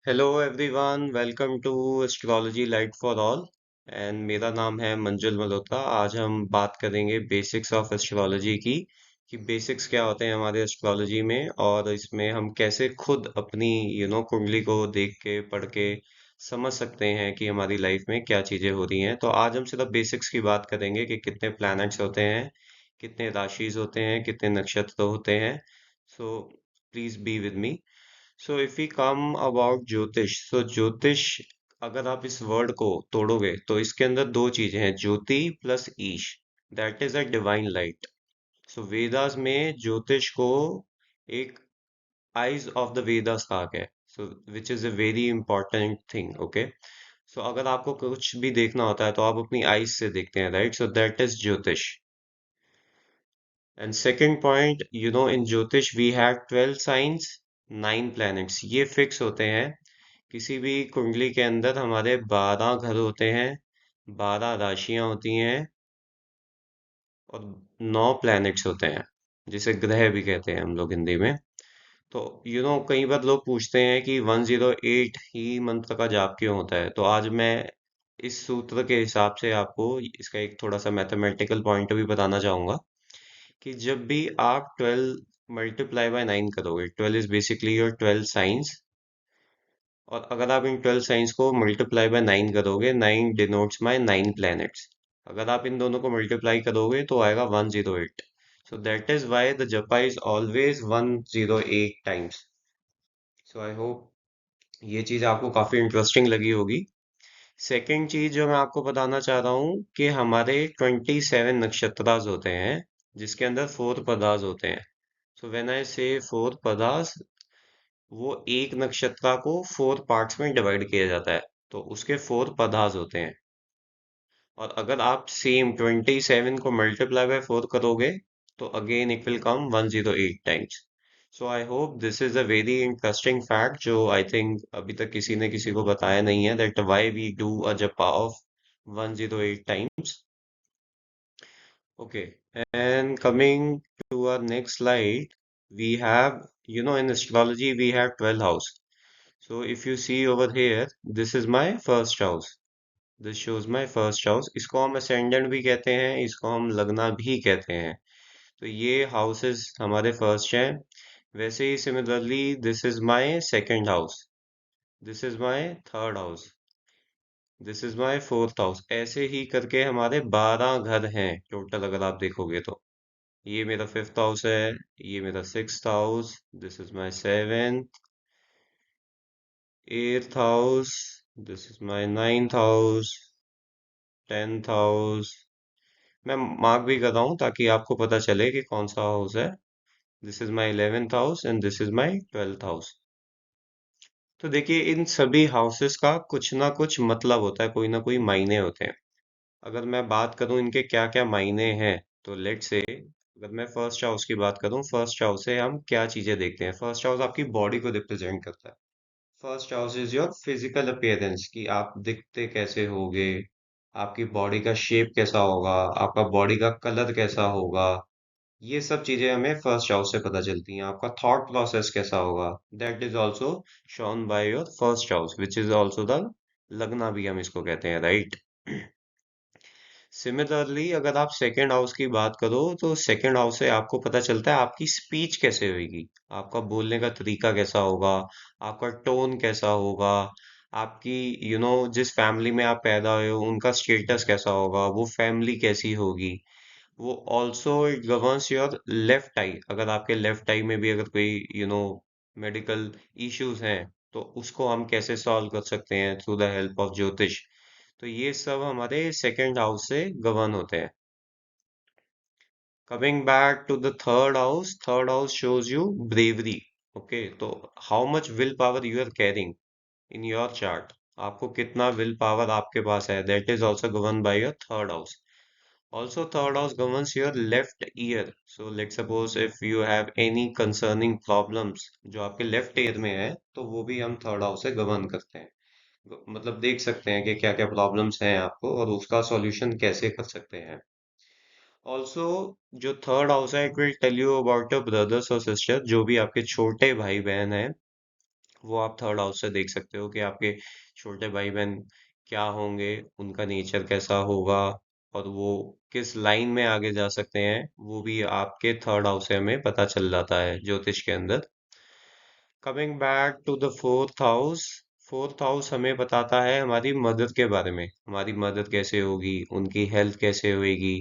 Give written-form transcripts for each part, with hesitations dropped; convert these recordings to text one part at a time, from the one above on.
Hello everyone, welcome to astrology light for all. And मेरा नाम है मंजुल मल्होत्रा। आज हम बात करेंगे बेसिक्स ऑफ एस्ट्रोलॉजी की कि बेसिक्स क्या होते हैं हमारे एस्ट्रोलॉजी में, और इसमें हम कैसे खुद अपनी कुंडली को देख के पढ़ के समझ सकते हैं कि हमारी लाइफ में क्या चीजें हो रही हैं। तो आज हम सिर्फ बेसिक्स की बात करेंगे कि कितने प्लैनेट्स होते हैं, कितने राशिज होते हैं, कितने नक्षत्र होते हैं। So please be with me. So if we come about jyotish, so ज्योतिष, अगर आप इस वर्ड को तोड़ोगे तो इसके अंदर दो चीजें हैं, ज्योति प्लस ईश। That is a divine light. So Vedas में ज्योतिष को एक आइज ऑफ द वेदास कहा गया है। So which is a very important thing. Okay, so अगर आपको कुछ भी देखना होता है तो आप अपनी आइज से देखते हैं, राइट? सो दैट इज ज्योतिष। एंड सेकेंड पॉइंट, इन ज्योतिष वी हैव 12 साइंस, 9 प्लैनेट्स। ये फिक्स होते हैं। किसी भी कुंडली के अंदर हमारे 12 घर होते हैं, 12 राशियां होती हैं, और 9 प्लैनेट्स होते हैं, जिसे ग्रह भी कहते हैं हम लोग हिंदी में। तो कई बार लोग पूछते हैं कि 108 ही मंत्र का जाप क्यों होता है। तो आज मैं इस सूत्र के हिसाब से आपको इसका एक थोड़ा सा मैथमेटिकल पॉइंट भी बताना चाहूंगा कि जब भी आप 12 मल्टीप्लाई बाय 9 करोगे, 12 इज बेसिकली योर 12 साइंस, और अगर आप इन 12 साइंस को मल्टीप्लाई बाय 9 करोगे, 9 डिनोट्स माय 9 प्लैनेट्स। अगर आप इन दोनों को मल्टीप्लाई करोगे तो आएगा 108। So that is why the japa is always 108 times. So I hope ये चीज आपको काफी इंटरेस्टिंग लगी होगी। सेकंड चीज जो मैं आपको बताना चाह रहा हूँ कि हमारे 27 नक्षत्रास होते हैं, जिसके अंदर 4 पदार्स होते हैं। सो व्हेन आई से 4 पदार्स, वो एक नक्षत्र को 4 पार्ट्स में डिवाइड किया जाता है, तो उसके 4 पदार्स होते हैं। और अगर आप सेम 27 को मल्टीप्लाई बाय 4 करोगे तो again it will come 108 times. So I hope this is a very interesting fact जो आई थिंक अभी तक किसी ने किसी को बताया नहीं है, that why we do a japa of 108 times. Okay, and coming to our next slide, we have, in astrology, we have 12 house. So if you see over here, this is my first house. This shows my first house. इसको हम ascendant भी कहते हैं, इसको हम लग्ना भी कहते हैं। तो ये houses हमारे first हैं। वैसे ही similarly, this is my second house. This is my third house. This is my fourth house. ऐसे ही करके हमारे 12 घर हैं टोटल, अगर आप देखोगे तो। ये मेरा फिफ्थ हाउस है, ये मेरा sixth house, this is my seventh, eighth house, this is my ninth house, tenth house. मैं मार्क भी कर रहा हूँ ताकि आपको पता चले कि कौन सा हाउस है। This is my 11th house and this is my 12th house. तो देखिए, इन सभी हाउसेस का कुछ ना कुछ मतलब होता है, कोई ना कोई मायने होते हैं। अगर मैं बात करूं इनके क्या क्या मायने हैं, तो लेट से अगर मैं फर्स्ट हाउस की बात करूं, फर्स्ट हाउस से हम क्या चीजें देखते हैं। फर्स्ट हाउस आपकी बॉडी को रिप्रेजेंट करता है। First house is your physical appearance, कि आप दिखते कैसे होगे, आपकी बॉडी का शेप कैसा होगा, आपका बॉडी का कलर कैसा होगा। ये सब चीजें हमें फर्स्ट हाउस से पता चलती हैं। आपका थॉट प्रोसेस कैसा होगा, that is also shown by your first house, which is also the लग्ना भी हम इसको कहते हैं, राइट? सिमिलरली अगर आप सेकेंड हाउस की बात करो, तो सेकेंड हाउस से आपको पता चलता है आपकी स्पीच कैसे होगी, आपका बोलने का तरीका कैसा होगा, आपका टोन कैसा होगा, आपकी जिस फैमिली में आप पैदा हुए हो उनका स्टेटस कैसा होगा, वो फैमिली कैसी होगी। वो also it governs your left eye. अगर आपके लेफ्ट आई में भी अगर कोई मेडिकल इश्यूज हैं, तो उसको हम कैसे सॉल्व कर सकते हैं थ्रू द हेल्प ऑफ ज्योतिष। तो ये सब हमारे सेकंड हाउस से गवर्न होते हैं। Coming back to the third house shows you bravery. Okay, तो how much will power you are carrying in your chart, आपको कितना विल पावर आपके पास है, that is also govern by your third house. Also third house governs your left ear. So let suppose if you have any concerning problems जो आपके left ear में है, तो वो भी हम थर्ड हाउस से गवर्न करते हैं। मतलब देख सकते हैं कि क्या क्या प्रॉब्लम्स हैं आपको और उसका सॉल्यूशन कैसे कर सकते हैं। ऑल्सो जो थर्ड हाउस है, it will tell you about your brothers और सिस्टर, जो भी आपके छोटे भाई बहन हैं, वो आप थर्ड हाउस से देख सकते हो कि आपके छोटे भाई बहन क्या होंगे, उनका नेचर कैसा होगा, और वो किस लाइन में आगे जा सकते हैं, वो भी आपके थर्ड हाउस से हमें पता चल जाता है ज्योतिष के अंदर। Coming back to the fourth house, fourth house हमें बताता है हमारी मदद के बारे में, हमारी मदद कैसे होगी, उनकी हेल्थ कैसे होएगी,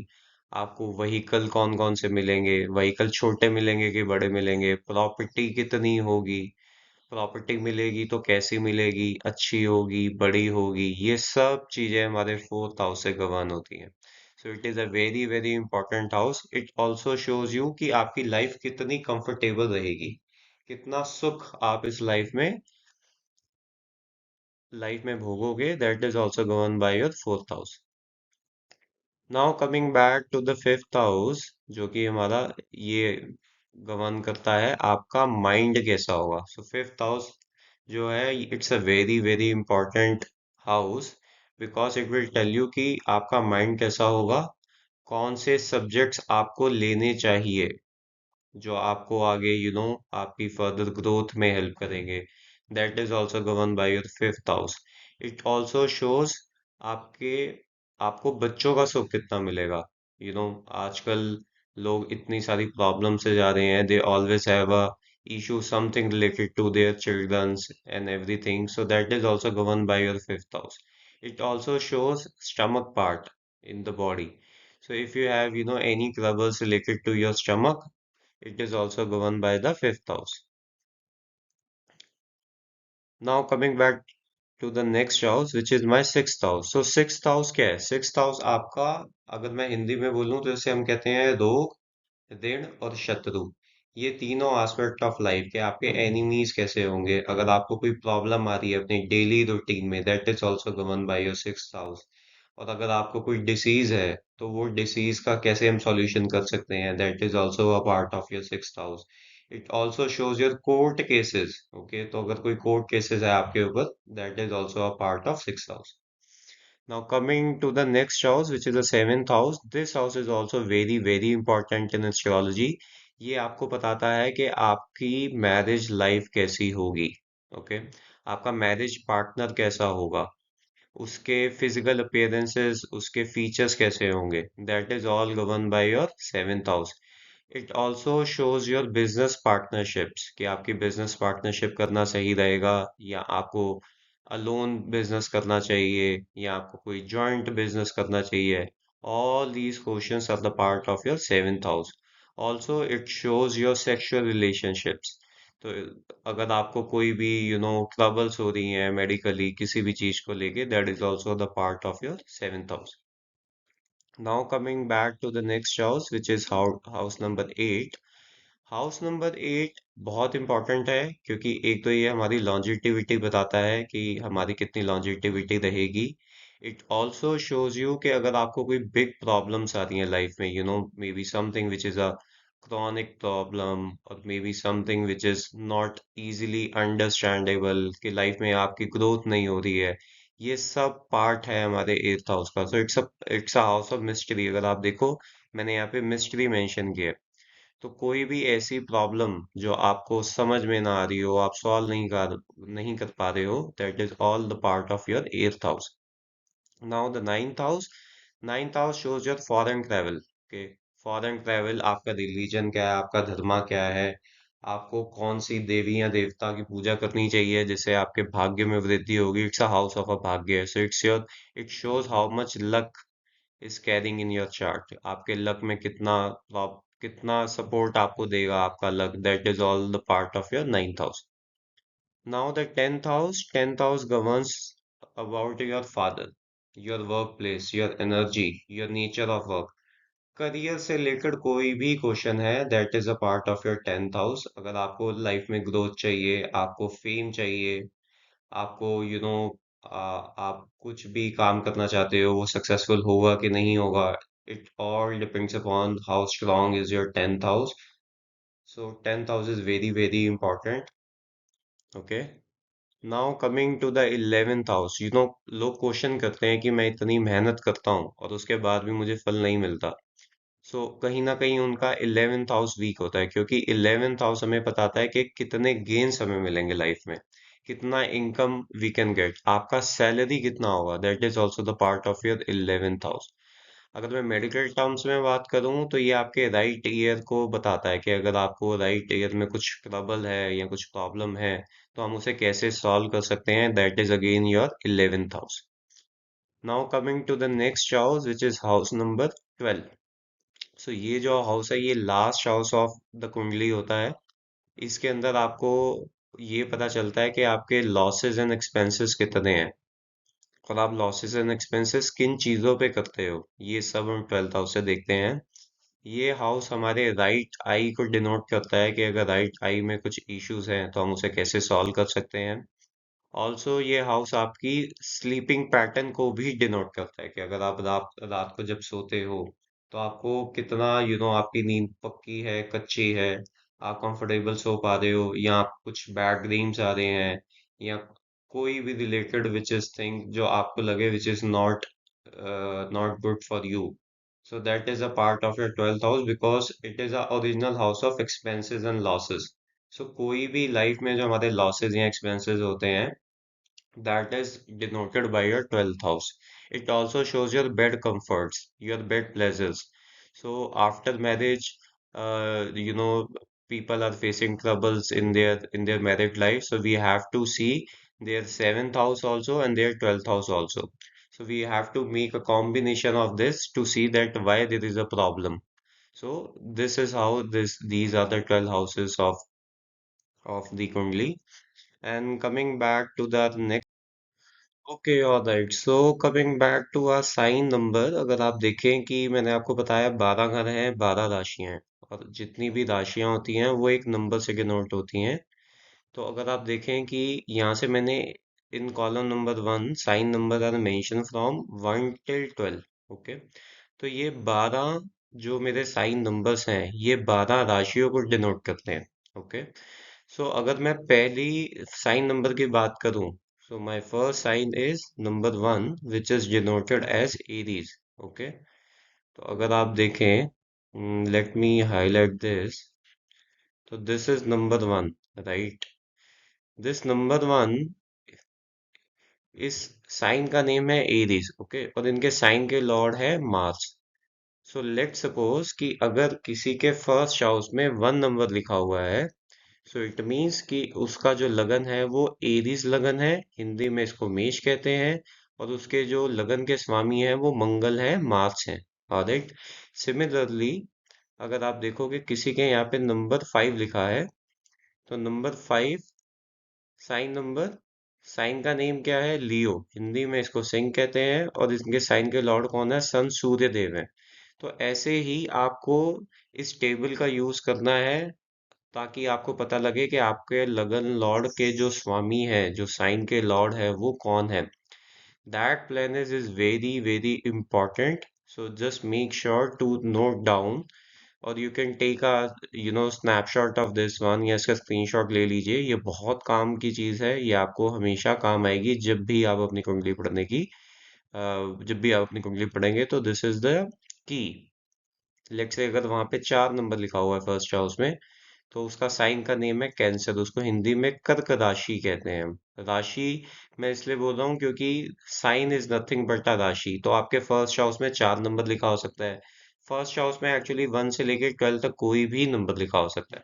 आपको व्हीकल कौन कौन से मिलेंगे, व्हीकल छोटे मिलेंगे कि बड़े मिलेंगे, प्रॉपर्टी कितनी होगी, प्रॉपर्टी मिलेगी तो कैसी मिलेगी, अच्छी होगी, बड़ी होगी, ये सब चीजें हमारे फोर्थ हाउस से गवर्न होती हैं। So it is a very very important house. It also shows you कि आपकी लाइफ कितनी कंफर्टेबल रहेगी, कितना सुख आप इस लाइफ में भोगोगे, that is also govern by your fourth house. Now coming back to the fifth house, जो कि हमारा ये गवर्न करता है आपका माइंड कैसा होगा। सो फिफ्थ हाउस जो है, it's a very very important house, because it will tell you कि आपका माइंड कैसा होगा, कौन से सब्जेक्ट्स आपको लेने चाहिए जो आपको आगे आपकी फर्दर ग्रोथ में हेल्प करेंगे। That is also govern by your fifth house. It also shows आपके आपको बच्चों का सुख कितना मिलेगा। आजकल लोग इतनी सारी प्रॉब्लम से जा रहे हैं, they always have a issue something related to their children's and everything, so that is also governed by your fifth house. It also shows stomach part in the body. So if you have any troubles related to your stomach, it is also governed by the fifth house. Now coming back to the next house, which is my sixth house. So sixth house क्या है? Sixth house आपका, अगर मैं हिंदी में बोलूँ तो इसे हम कहते हैं रोग, ऋण और शत्रु। ये तीनों एस्पेक्ट ऑफ लाइफ के आपके एनिमीज कैसे होंगे, अगर आपको कोई प्रॉब्लम आ रही है अपनी डेली रूटीन में, that is also govern by your sixth house. और अगर आपको कोई डिसीज है तो वो डिसीज का कैसे हम सॉल्यूशन कर सकते हैं, that is also a part of your sixth house. It also shows your court cases. Okay, तो अगर कोई कोर्ट केसेस है आपके ऊपर, that is also a part of sixth house. Now coming to the next house, which is the seventh house. This house is also very very important in astrology. ये आपको बताता है कि आपकी मैरिज लाइफ कैसी होगी। ओके, आपका marriage partner कैसा होगा, उसके फिजिकल अपीयरेंसेस, उसके फीचर्स कैसे होंगे, that is all govern by your seventh house. It also shows your business partnerships कि आपकी बिजनेस पार्टनरशिप करना सही रहेगा, या आपको अलोन बिजनेस करना चाहिए, या आपको कोई जॉइंट बिजनेस करना चाहिए। All these questions are the part of your seventh house. Also it shows your sexual relationships. तो अगर आपको कोई भी ट्रबल्स हो रही हैं मेडिकली किसी भी चीज को लेके, that is also the part of your seventh house. Now coming back to the next house, which is house number 8। House number 8 बहुत इंपॉर्टेंट है, क्योंकि एक तो ये हमारी लॉन्जिटिविटी बताता है कि हमारी कितनी लॉन्जिटिविटी रहेगी। इट ऑल्सो शोज यू कि अगर आपको कोई बिग प्रॉब्लम्स आ रही हैं लाइफ में, may be something which is a chronic problem, और may be something which is not easily understandable, कि लाइफ में आपकी ग्रोथ नहीं हो रही है, ये सब पार्ट है हमारे एट्थ हाउस का। So it's a house of mystery. अगर आप देखो, मैंने यहाँ पे मिस्ट्री मेंशन किया है। तो कोई भी ऐसी प्रॉब्लम जो आपको समझ में ना आ रही हो, आप सॉल्व नहीं कर पा रहे हो, that is all the part of your eighth house. Now the ninth house. Ninth house shows your foreign travel. Okay, foreign travel, आपका रिलीजन क्या है, आपका धर्म क्या है, आपको कौन सी देवी या देवता की पूजा करनी चाहिए जिससे आपके भाग्य में वृद्धि होगी। It's a house of a भाग्य, so it shows how much luck is carrying in your chart. आपके लक में कितना सपोर्ट आपको देगा आपका luck, that is all the part of your ninth house. Now the tenth house governs about your father, your work place, your energy, your nature of work. Career से related कोई भी question है, that is a part of your tenth house. अगर आपको life में growth चाहिए, आपको fame चाहिए, आपको आप कुछ भी काम करना चाहते हो, वो सक्सेसफुल होगा कि नहीं होगा, it all depends upon how strong is your tenth house. So tenth house is very very important. Okay, now coming to the eleventh house. लोग क्वेश्चन करते हैं कि मैं इतनी मेहनत करता हूँ और उसके बाद भी मुझे फल नहीं मिलता। कहीं ना कहीं उनका इलेवेंथ हाउस वीक होता है, क्योंकि इलेवेंथ हाउस हमें बताता है कि कितने गेन्स हमें मिलेंगे लाइफ में। कितना इनकम वी कैन गेट, आपका सैलरी कितना होगा, that is also the part of your 11th house. अगर मैं मेडिकल टर्म्स में बात करूं तो ये आपके राइट ईयर को बताता है कि अगर आपको राइट ईयर में कुछ ट्रबल है या कुछ प्रॉब्लम है तो हम उसे कैसे सॉल्व कर सकते हैं, that is again your 11th house. Now coming to the next house which is house number 12। So ये जो हाउस है ये लास्ट हाउस ऑफ द कुंडली होता है। इसके अंदर आपको ये पता चलता है कि आपके लॉसेस एंड एक्सपेंसेस कितने हैं और आप लॉसेस एंड एक्सपेंसेस किन चीजों पे करते हो, ये सब हम 12th हाउस से देखते हैं। ये हाउस हमारे राइट आई को डिनोट करता है कि अगर राइट आई में कुछ इश्यूज हैं तो हम उसे कैसे सॉल्व कर सकते हैं। ऑल्सो ये हाउस आपकी स्लीपिंग पैटर्न को भी डिनोट करता है कि अगर आप रात रात को जब सोते हो तो आपको कितना आपकी नींद पक्की है कच्ची है, आप कंफर्टेबल सो पा रहे हो या आप कुछ बैड ड्रीम्स आ रहे हैं या कोई भी रिलेटेड विच इज थिंग जो आपको लगे which is not not good for you. So that is a part of your 12th house because it is a original house of expenses and losses. So कोई भी life में जो हमारे losses या expenses होते हैं that is denoted by your 12th house. It also shows your bed comforts, your bed pleasures. So after marriage, people are facing troubles in their married life. So we have to see their seventh house also and their 12th house also. So we have to make a combination of this to see that why there is a problem. So this is how these are the 12 houses of the Kundli. And coming back to the next. Okay alright, so coming back to our sign number, अगर आप देखें कि मैंने आपको बताया 12 घर हैं, 12 राशियां हैं और जितनी भी राशियां होती हैं वो एक नंबर से डिनोट होती हैं। तो अगर आप देखें कि यहाँ से मैंने इन column number 1 sign number are mention from 1 till 12। Okay, तो ये 12 जो मेरे साइन नंबर्स हैं ये 12 राशियों को डिनोट करते हैं। ओके, सो अगर मैं पहली साइन नंबर की बात करूं, so my first sign is number 1 which is denoted as Aries. Okay, तो अगर आप देखें, let me highlight this. तो this is number 1, right? This number 1, इस साइन का नेम है एरीज। ओके, और इनके साइन के लॉर्ड है मार्स। सो लेट सपोज कि अगर किसी के फर्स्ट हाउस में 1 नंबर लिखा हुआ है, सो इट मीन्स कि उसका जो लगन है वो एरीज लगन है, हिंदी में इसको मेष कहते हैं, और उसके जो लगन के स्वामी है वो मंगल है, मार्स है। ऑलराइट, सिमिलरली अगर आप देखोगे किसी के यहाँ पे नंबर 5 लिखा है, तो नंबर 5 साइन नंबर, साइन का नेम क्या है, लियो, हिंदी में इसको सिंह कहते हैं, और इनके साइन के लॉर्ड कौन है, सन सूर्य देव है। तो ऐसे ही आपको इस टेबल का यूज करना है ताकि आपको पता लगे कि आपके लगन लॉर्ड के जो स्वामी है, जो साइन के लॉर्ड है वो कौन है। That planet is very very important, so just make sure to note down, और you can take a snapshot of this one, या इसका स्क्रीनशॉट ले लीजिए। ये बहुत काम की चीज है, ये आपको हमेशा काम आएगी जब भी आप अपनी कुंडली पढ़ने की जब भी आप अपनी कुंडली पढ़ेंगे तो this is the key. Let's say अगर वहां पे 4 नंबर लिखा हुआ है फर्स्ट हाउस में, तो उसका साइन का नेम है कैंसर, उसको हिंदी में कर्क राशि कहते हैं हम। राशि मैं इसलिए बोल रहा हूँ क्योंकि साइन इज नथिंग बट अ राशि, तो आपके फर्स्ट हाउस में 4 नंबर लिखा हो सकता है। फर्स्ट हाउस में एक्चुअली 1 से लेके 12 तक कोई भी नंबर लिखा हो सकता है।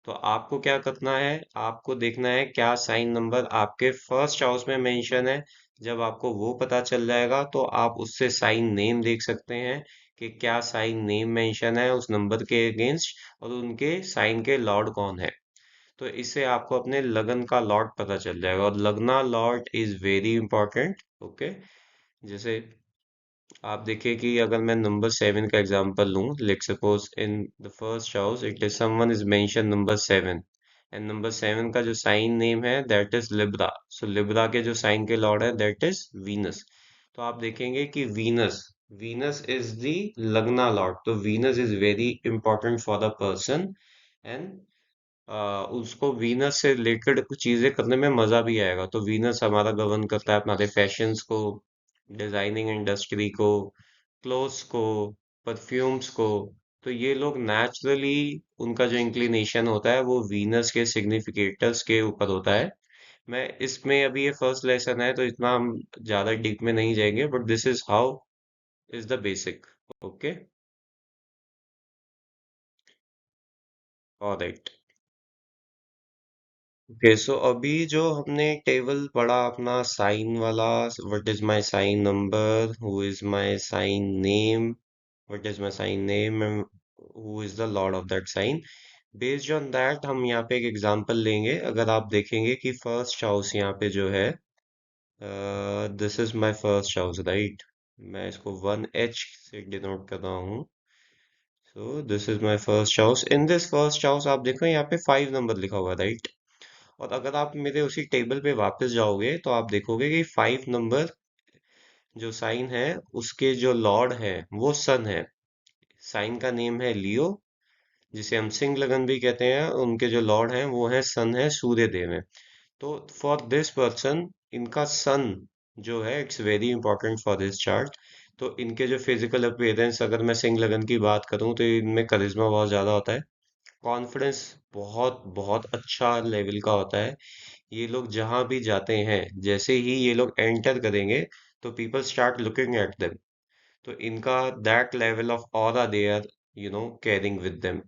तो आपको क्या करना है, आपको देखना है क्या साइन नंबर आपके फर्स्ट हाउस में मेंशन है। जब आपको वो पता चल जाएगा तो आप उससे साइन नेम देख सकते हैं कि क्या साइन नेम मेंशन है उस नंबर के अगेंस्ट, और उनके साइन के लॉर्ड कौन है। तो इससे आपको अपने लगन का लॉर्ड पता चल जाएगा, और लगना Lord is very important. Okay, जैसे आप देखिए कि अगर मैं नंबर 7 का एग्जांपल लूं, let suppose in the first house it is someone is mention number 7, and number 7 का जो साइन नेम है that is Libra. So Libra के जो साइन के लॉर्ड है दैट इज वीनस। तो आप देखेंगे कि वीनस वीनस इज द लगना लॉर्ड, तो Venus is very important for the person, and उसको वीनस से रिलेटेड कुछ चीजें करने में मजा भी आएगा। तो वीनस हमारा गवर्न करता है हमारे फैशंस को, डिजाइनिंग इंडस्ट्री को, क्लोथ्स को, परफ्यूम्स को। तो ये लोग नेचुरली उनका जो इंक्लिनेशन होता है वो वीनस के सिग्निफिकेटर्स के ऊपर होता है। मैं इसमें अभी ये फर्स्ट लेसन है तो इतना हम ज्यादा डीप में नहीं जाएंगे, but this is how is the basic. Okay, alright. Okay, so अभी जो हमने टेबल पढ़ा अपना साइन वाला, what is my sign number, who is my sign name, what is my sign name, who is the lord of that sign. Based on that हम यहाँ पे एक एग्जांपल लेंगे। अगर आप देखेंगे कि फर्स्ट हाउस यहाँ पे जो है, this is my first house, right. मैं इसको 1H से डिनोट कर रहा हूँ। So this is my first house. In this first house आप देखो यहाँ पे 5 नंबर लिखा हुआ है, राइट। और अगर आप मेरे उसी टेबल पे वापस जाओगे तो आप देखोगे कि 5 नंबर जो साइन है उसके जो लॉर्ड है वो सन है। साइन का नेम है लियो, जिसे हम सिंह लगन भी कहते हैं। उनके जो लॉर्ड हैं वो है सन, है सूर्य देव है। तो फॉर दिस पर्सन, इनका सन जो है it's very important for this chart. तो इनके जो फिजिकल अपीयरेंस, अगर मैं सिंह लगन की बात करूं तो इनमें करिश्मा बहुत ज्यादा होता है। कॉन्फिडेंस बहुत बहुत अच्छा लेवल का होता है। ये लोग जहां भी जाते हैं, जैसे ही ये लोग एंटर करेंगे तो people start looking at them. तो इनका that level of aura they are carrying with them,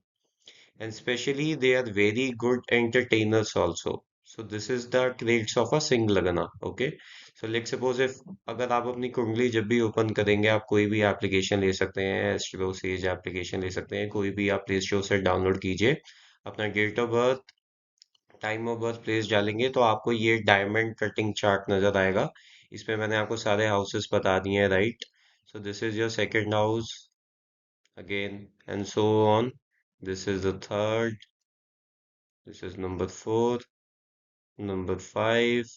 and especially they are very good entertainers also. So this is the traits of a Singh Lagana. Okay, so let's suppose if अगर आप अपनी कुंडली जब भी open करेंगे, आप कोई भी एप्लीकेशन ले सकते हैं, एस्ट्रो सेज एप्लीकेशन ले सकते हैं, कोई भी आप प्ले स्टोर से डाउनलोड कीजिए। अपना date of birth, time of birth, place डालेंगे तो आपको ये डायमंड कटिंग चार्ट नजर आएगा। इसमें मैंने आपको सारे हाउसेस बता दिए हैं, right. So this is your second house again, and so on. This is the third, this is number 4, number 5,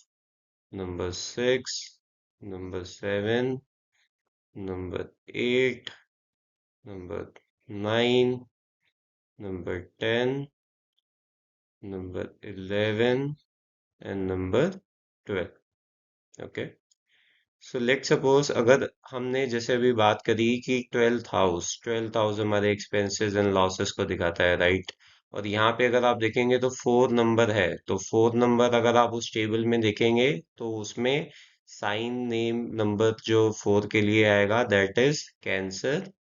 number 6, number 7, number 8, number 9, number 10, number 11, and number 12. Okay. So let suppose, अगर हमने जैसे अभी बात करी कि twelfth house हमारे expenses and losses को दिखाता है, राइट। और यहाँ पे अगर आप देखेंगे तो 4 नंबर है, तो 4 नंबर अगर आप उस टेबल में देखेंगे तो उसमें साइन नेम नंबर जो 4 के लिए आएगा that is cancer,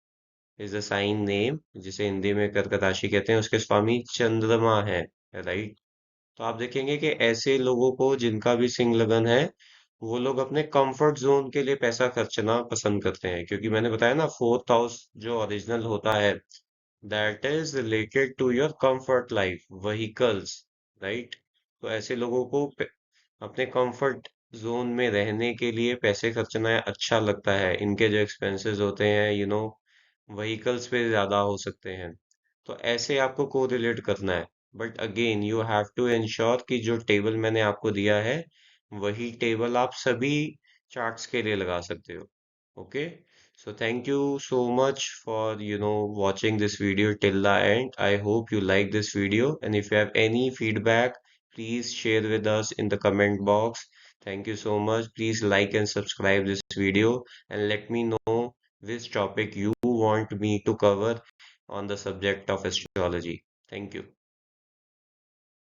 is a sign name, जिसे हिंदी में कर्क राशि कहते हैं। उसके स्वामी चंद्रमा है, राइट। तो आप देखेंगे कि ऐसे लोगों को जिनका भी सिंह लगन है, वो लोग अपने कंफर्ट जोन के लिए पैसा खर्चना पसंद करते हैं, क्योंकि मैंने बताया ना, फोर्थ हाउस जो ओरिजिनल होता है that is related to your comfort life vehicles, right. तो ऐसे लोगों को अपने कंफर्ट जोन में रहने के लिए पैसे खर्चना अच्छा लगता है। इनके जो एक्सपेंसेस होते हैं व्हीकल्स पे ज्यादा हो सकते हैं। तो ऐसे आपको कोरिलेट करना है। But again you have to ensure कि जो टेबल मैंने आपको दिया है वही टेबल आप सभी चार्ट्स के लिए लगा सकते हो। Okay, so thank you so much for watching this video till the end. I hope you like this video, and if you have any feedback, please share with us in the comment box. Thank you so much. Please like and subscribe this video, and let me know which topic you want me to cover on the subject of astrology. Thank you.